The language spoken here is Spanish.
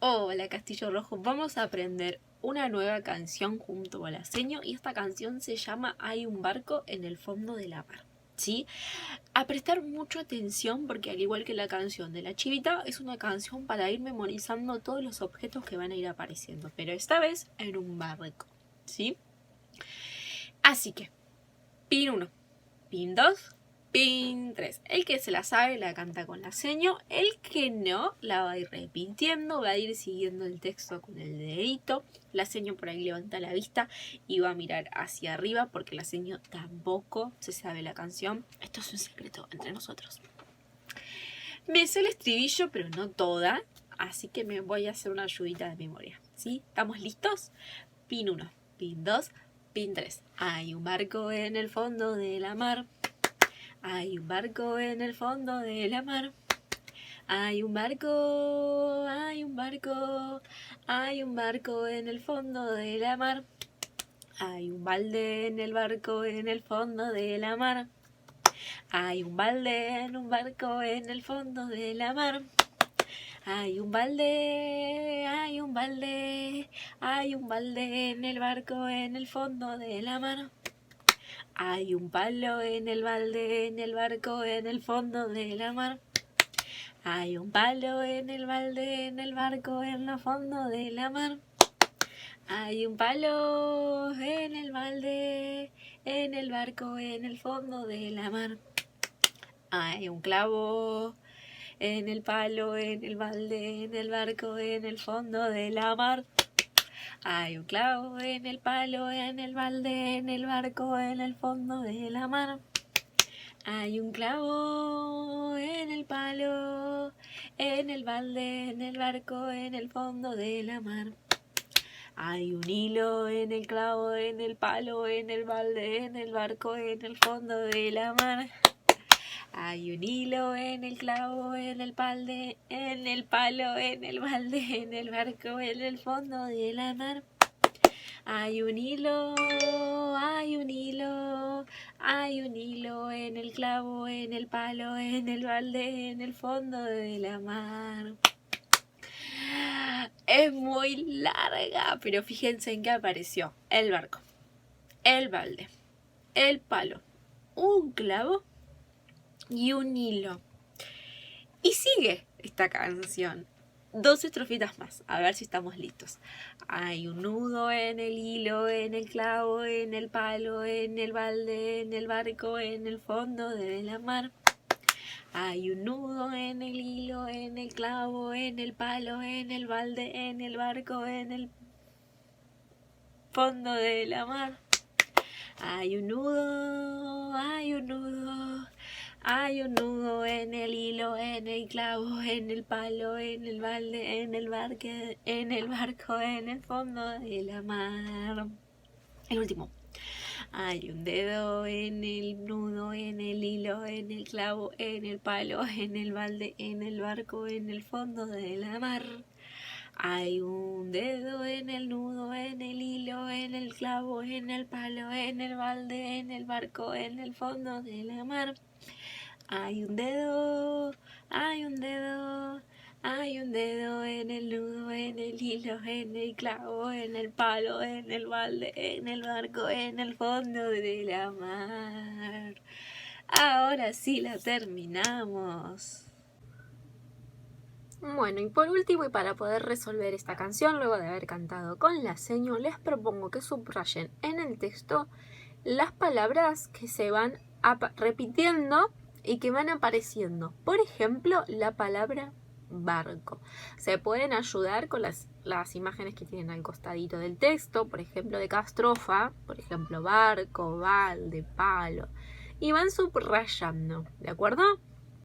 Hola Castillo Rojo, vamos a aprender una nueva canción junto a la seño y esta canción se llama Hay un barco en el fondo de la mar. ¿Sí? A prestar mucha atención porque al igual que la canción de la chivita es una canción para ir memorizando todos los objetos que van a ir apareciendo, pero esta vez en un barco. ¿Sí? Así que, pin 1, pin 2, pin 3. El que se la sabe la canta con la seño, el que no la va a ir repitiendo, va a ir siguiendo el texto con el dedito. La seño por ahí levanta la vista y va a mirar hacia arriba porque la seño tampoco se sabe la canción. Esto es un secreto entre nosotros. Me sé el estribillo, pero no toda, así que me voy a hacer una ayudita de memoria. ¿Sí? ¿Estamos listos? Pin 1, pin 2, pin 3. Hay un barco en el fondo de la mar. Hay un barco en el fondo de la mar. Hay un barco, hay un barco, hay un barco en el fondo de la mar. Hay un balde en el barco en el fondo de la mar. Hay un balde en un barco en el fondo de la mar. Hay un balde, hay un balde, hay un balde en el barco en el fondo de la mar. Hay un palo en el balde, en el barco, en el fondo de la mar. Hay un palo en el balde, en el barco, en el fondo de la mar. Hay un palo en el balde, en el barco, en el fondo de la mar. Hay un clavo en el palo, en el balde, en el barco, en el fondo de la mar. Hay un clavo en el palo, en el balde, en el barco, en el fondo de la mar. Hay un clavo en el palo, en el balde, en el barco, en el fondo de la mar. Hay un hilo en el clavo, en el palo, en el balde, en el barco, en el fondo de la mar. Hay un hilo en el clavo, en el balde, en el palo, en el balde, en el barco, en el fondo de la mar. Hay un hilo, hay un hilo, hay un hilo en el clavo, en el palo, en el balde, en el fondo de la mar. Es muy larga, pero fíjense en qué apareció. El barco, el balde, el palo, un clavo y un hilo. Y sigue esta canción. 2 estrofitas más, a ver si estamos listos. Hay un nudo en el hilo, en el clavo, en el palo, en el balde, en el barco, en el fondo de la mar. Hay un nudo en el hilo, en el clavo, en el palo, en el balde, en el barco, en el fondo de la mar. Hay un nudo, hay un nudo. Hay un nudo en el hilo, en el clavo, en el palo, en el balde, en el barco, en el fondo de la mar. El último. Hay un dedo en el nudo, en el hilo, en el clavo, en el palo, en el balde, en el barco, en el fondo de la mar. Hay un dedo en el nudo, en el hilo, en el clavo, en el palo, en el balde, en el barco, en el fondo de la mar. Hay un dedo, hay un dedo, hay un dedo en el nudo, en el hilo, en el clavo, en el palo, en el balde, en el barco, en el fondo de la mar. Ahora sí la terminamos. Bueno, y por último, y para poder resolver esta canción, luego de haber cantado con la seño, les propongo que subrayen en el texto las palabras que se van repitiendo y que van apareciendo. Por ejemplo, la palabra barco. Se pueden ayudar con las imágenes que tienen al costadito del texto, por ejemplo, de cada estrofa, por ejemplo, barco, balde, palo, y van subrayando, ¿de acuerdo?